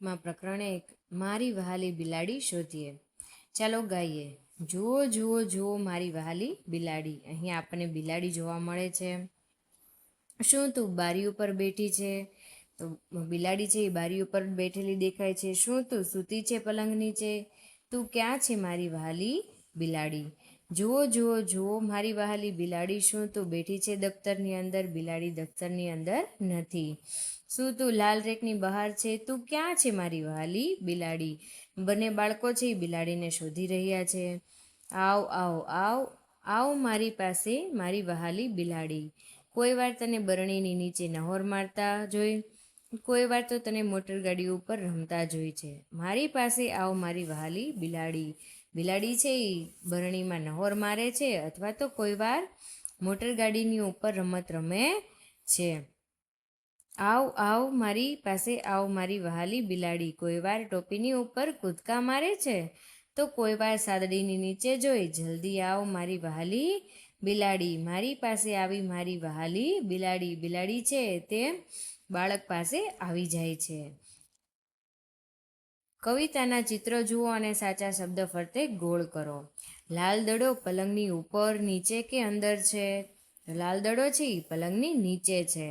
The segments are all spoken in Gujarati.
માં પ્રકરણ 1 મારી વહાલી બિલાડી શોધીએ. ચાલો ગાઈએ. જુઓ જુઓ જુઓ મારી વહાલી બિલાડી. અહીંયા આપણને બિલાડી જોવા મળે છે. શું તું બારી ઉપર બેઠી છે? તો બિલાડી છે એ બારી ઉપર બેઠેલી દેખાય છે. શું તું સૂતી છે પલંગ નીચે? તું ક્યાં છે મારી વહાલી બિલાડી? જુઓ જુઓ જુઓ મારી વહાલી બિલાડી. શું તું બેઠી છે દફતરની અંદર? બિલાડી દફતરની અંદર નથી. શું તું લાલ રેકની બહાર છે? તું ક્યાં છે મારી વહાલી બિલાડી? બંને બાળકો છે એ બિલાડીને શોધી રહ્યા છે. આવ આવ આવ આવ મારી પાસે મારી વહાલી બિલાડી. કોઈ વાર તને બરણીની નીચે નહોર મારતા જોઈ, કોઈ વાર તો તને મોટરગાડી ઉપર રમતા જોઈ છે. મારી પાસે આવ મારી વહાલી બિલાડી. બિલાડી છે એ બરણીમાં નહોર મારે છે અથવા તો કોઈ વાર મોટરગાડીની ઉપર રમત રમે છે. આવ આવ મારી પાસે આવ મારી વહાલી બિલાડી. કોઈ વાર ટોપીની ઉપર કૂદકા મારે છે તો કોઈ વાર સાદડીની નીચે જોઈ. જલ્દી આવ મારી વહાલી બિલાડી. મારી પાસે આવી મારી વહાલી બિલાડી. બિલાડી છે તે બાળક પાસે આવી જાય છે. કવિતાના ચિત્રો જુઓ અને સાચા શબ્દ ફરતે ગોળ કરો. લાલ દડો પલંગની ઉપર, નીચે કે અંદર છે? લાલ દડો છે એ પલંગની નીચે છે.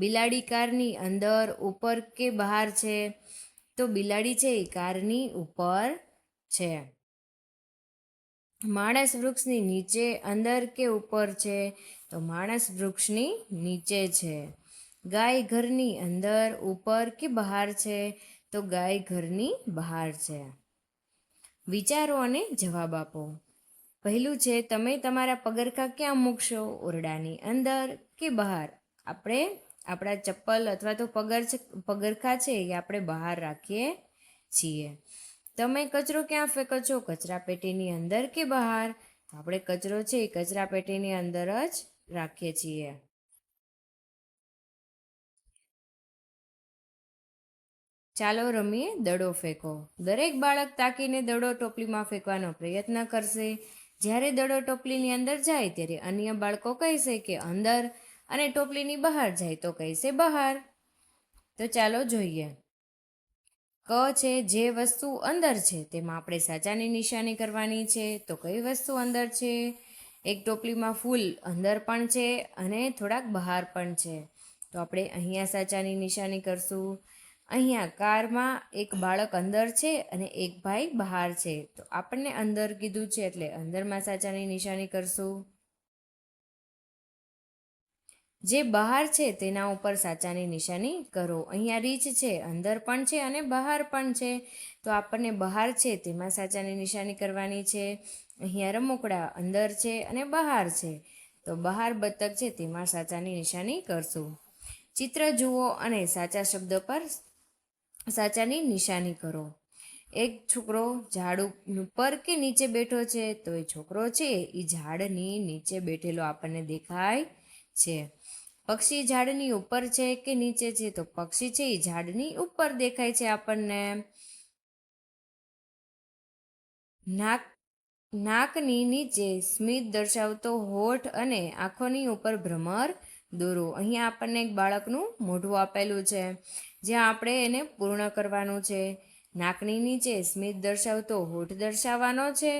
બિલાડી કારની અંદર, ઉપર કે બહાર છે? તો બિલાડી છે એ કારની ઉપર છે. માણસ વૃક્ષની નીચે, અંદર કે ઉપર છે? તો માણસ વૃક્ષની નીચે છે. ગાય ઘરની અંદર, ઉપર કે બહાર છે? તો ગાય ઘરની બહાર છે. વિચારો અને જવાબ આપો. પહેલું છે, તમે તમારા પગરખાં ક્યાં મૂકશો? ઓરડાની અંદર કે બહાર? આપણે આપણા ચપ્પલ અથવા તો પગરખાં છે એ આપણે બહાર રાખીએ છીએ. તમે કચરો ક્યાં ફેંકો છો? કચરા પેટીની અંદર કે બહાર? આપણે કચરો છે એ કચરા પેટીની અંદર જ રાખીએ છીએ. ચાલો રમીએ દડો ફેંકો. દરેક બાળક તાકીને દડો ટોપલીમાં ફેંકવાનો પ્રયત્ન કરશે. જ્યારે દડો ટોપલીની અંદર જાય ત્યારે અન્ય બાળકો કહેશે કે અંદર, અને ટોપલીની બહાર જાય તો કહેશે બહાર. તો ચાલો જોઈએ. ક છે, જે વસ્તુ અંદર છે તેમાં આપણે સાચાની નિશાની કરવાની છે. તો કઈ વસ્તુ અંદર છે? એક ટોપલીમાં ફૂલ અંદર પણ છે અને થોડાક બહાર પણ છે. તો આપણે અહીંયા સાચાની નિશાની કરશું. અહીંયા કારમાં એક બાળક અંદર છે અને એક ભાઈ બહાર છે. તો આપણને અંદર કીધું છે એટલે અંદરમાં સાચાની નિશાની કરશું. જે બહાર છે તેના ઉપર સાચાની નિશાની કરો. અહીંયા રીંછ છે, અંદર પણ છે અને બહાર પણ છે. તો આપણને બહાર છે તેમાં સાચાની નિશાની કરવાની છે. અહીંયા રમકડા અંદર છે અને બહાર છે. તો બહાર બતક છે તેમાં સાચાની નિશાની કરશું. ચિત્ર જુઓ અને સાચા શબ્દ પર સાચાની નિશાની કરો. એક છોકરો ઝાડ ઉપર કે નીચે બેઠો છે? તો એ છોકરો છે એ ઝાડની નીચે બેઠેલો આપણને દેખાય છે. પક્ષી ઝાડની ઉપર છે કે નીચે છે? તો પક્ષી છે એ ઝાડની ઉપર દેખાય છે આપણને. નાકની નીચે સ્મિત દર્શાવતો હોઠ અને આંખોની ઉપર ભ્રમર દોરો. અહીંયા આપણને એક બાળકનું મોઢું આપેલું છે જ્યાં આપણે એને પૂર્ણ કરવાનું છે. નાકની નીચે સ્મિત દર્શાવતો હોઠ દર્શાવવાનો છે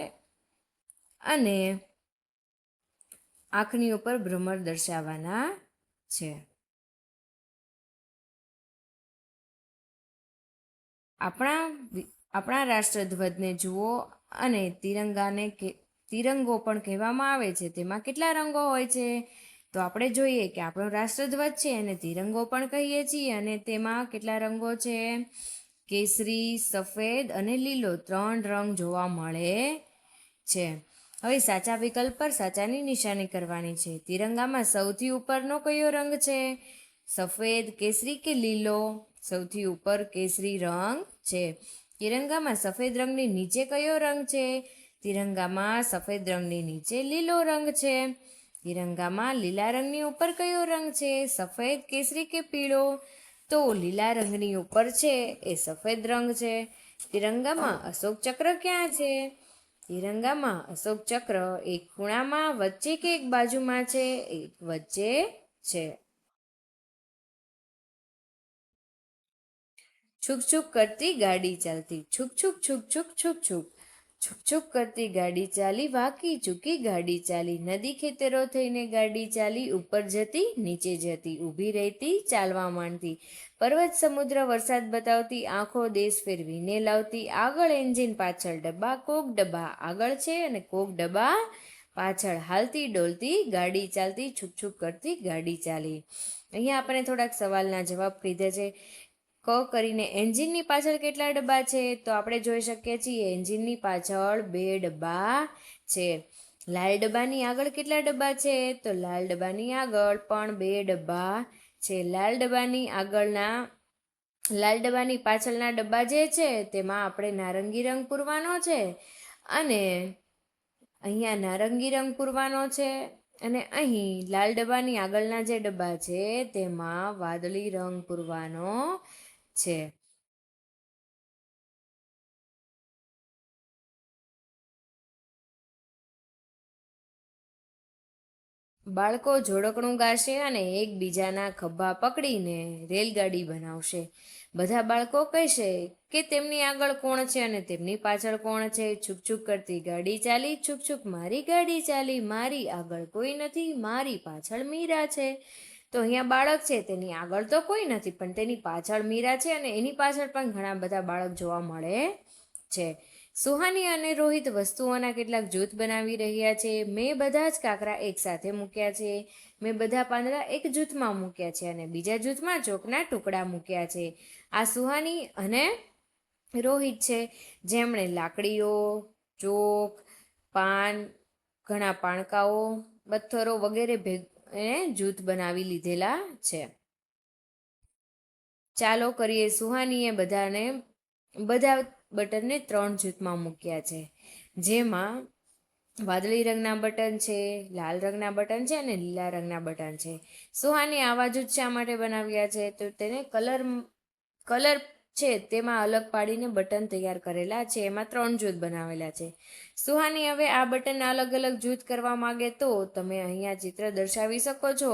અને આંખની ઉપર ભ્રમર દર્શાવવાના છે. આપણા રાષ્ટ્રધ્વજને જુઓ અને તિરંગો પણ કહેવામાં આવે છે. તેમાં કેટલા રંગો હોય છે? તો આપણે જોઈએ કે આપણો રાષ્ટ્રધ્વજ છે અને તિરંગો પણ કહીએ છીએ અને તેમાં કેટલા રંગો છે? કેસરી, સફેદ અને લીલો 3 રંગ જોવા મળે છે. હવે સાચા વિકલ્પ પર સાચાની નિશાની કરવાની છે. તિરંગામાં સૌથી ઉપરનો કયો રંગ છે? સફેદ, કેસરી કે લીલો? સૌથી ઉપર કેસરી રંગ છે. તિરંગામાં સફેદ રંગની નીચે કયો રંગ છે? તિરંગામાં સફેદ રંગની નીચે લીલો રંગ છે. તિરંગામાં લીલા રંગની ઉપર કયો રંગ છે? સફેદ, કેસરી કે પીળો? તો લીલા રંગની ઉપર છે એ સફેદ રંગ છે. તિરંગામાં અશોક ચક્ર ક્યાં છે? તિરંગામાં અશોક ચક્ર એક ખૂણામાં, વચ્ચે કે એક બાજુમાં છે? એક વચ્ચે છે. છુક છુક કરતી ગાડી ચાલતી, છુક છુક છુક છુક છુક છુક, છુક છુક કરતી ગાડી ચાલી, વાકી ચૂકી ગાડી ચાલી, નદી ખેતરો થઈને ગાડી ચાલી, ઉપર જતી નીચે જતી, ઊભી રહેતી ચાલવા માંડતી, પર્વત સમુદ્ર વરસાદ બતાવતી, આંખો દેશ ફેરવીને લાવતી, આગળ એન્જિન પાછળ ડબ્બા, કોક ડબ્બા આગળ છે અને કોક ડબ્બા પાછળ, હાલતી ડોલતી ગાડી ચાલતી, છુક છુક કરતી ગાડી ચાલી. અહીંયા આપણે થોડાક સવાલના જવાબ કીધા છે. ક કરીને એન્જિનની પાછળ કેટલા ડબ્બા છે? તો આપણે જોઈ શકીએ છીએ એન્જિનની પાછળ 2 ડબ્બા છે. લાલ ડબ્બાની આગળ કેટલા ડબ્બા છે? તો લાલ ડબ્બાની આગળ પણ 2 ડબ્બા છે. લાલ ડબ્બાની પાછળના ડબ્બા જે છે તેમાં આપણે નારંગી રંગ પૂરવાનો છે અને અહીંયા નારંગી રંગ પૂરવાનો છે અને અહીં લાલ ડબ્બાની આગળના જે ડબ્બા છે તેમાં વાદળી રંગ પૂરવાનો છે. બાળકો જોડકણું ગાશે અને એકબીજાના ખભા પકડીને રેલગાડી બનાવશે. બધા બાળકો કહેશે કે તેમની આગળ કોણ છે અને તેમની પાછળ કોણ છે. છુક છુક કરતી ગાડી ચાલી, છુક છુક મારી ગાડી ચાલી, મારી આગળ કોઈ નથી, મારી પાછળ મીરા છે. તો અહીંયા બાળક છે તેની આગળ તો કોઈ નથી પણ તેની પાછળ મીરા છે અને એની પાછળ પણ ઘણા બધા બાળક જોવા મળે છે. સુહાની અને રોહિત વસ્તુઓના કેટલાક જૂથ બનાવી રહ્યા છે. મેં બધા જ કાંકરા એક સાથે મૂક્યા છે. મેં બધા પાંદડા એક જૂથમાં મૂક્યા છે અને બીજા જૂથમાં ચોકના ટુકડા મૂક્યા છે. આ સુહાની અને રોહિત છે જેમણે લાકડીઓ, ચોક, પાન, ઘણા પાણકાઓ, પથ્થરો વગેરે જૂથ બનાવી લીધેલા છે. ચાલો કરીએ. સુહાનીએ બધા બટનને 3 જૂથમાં મૂક્યા છે, જેમાં વાદળી રંગના બટન છે, લાલ રંગના બટન છે અને લીલા રંગના બટન છે. સુહાની આવા જૂથ શા માટે બનાવ્યા છે? તો તેને કલર છે તેમાં અલગ પાડીને બટન તૈયાર કરેલા છે. એમાં 3 જૂથ બનાવેલા છે. સુહાની હવે આ બટન અલગ અલગ જૂથ કરવા માંગે તો તમે અહીંયા ચિત્ર દર્શાવી શકો છો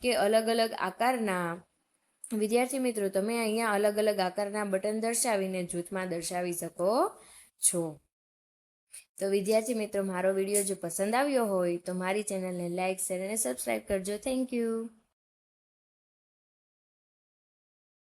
કે અલગ અલગ આકારના. વિદ્યાર્થી મિત્રો, તમે અહીંયા અલગ અલગ આકારના બટન દર્શાવીને જૂથમાં દર્શાવી શકો છો. તો વિદ્યાર્થી મિત્રો, મારો વિડીયો જો પસંદ આવ્યો હોય તો મારી ચેનલને લાઇક, શેર અને સબસ્ક્રાઈબ કરજો. Thank you.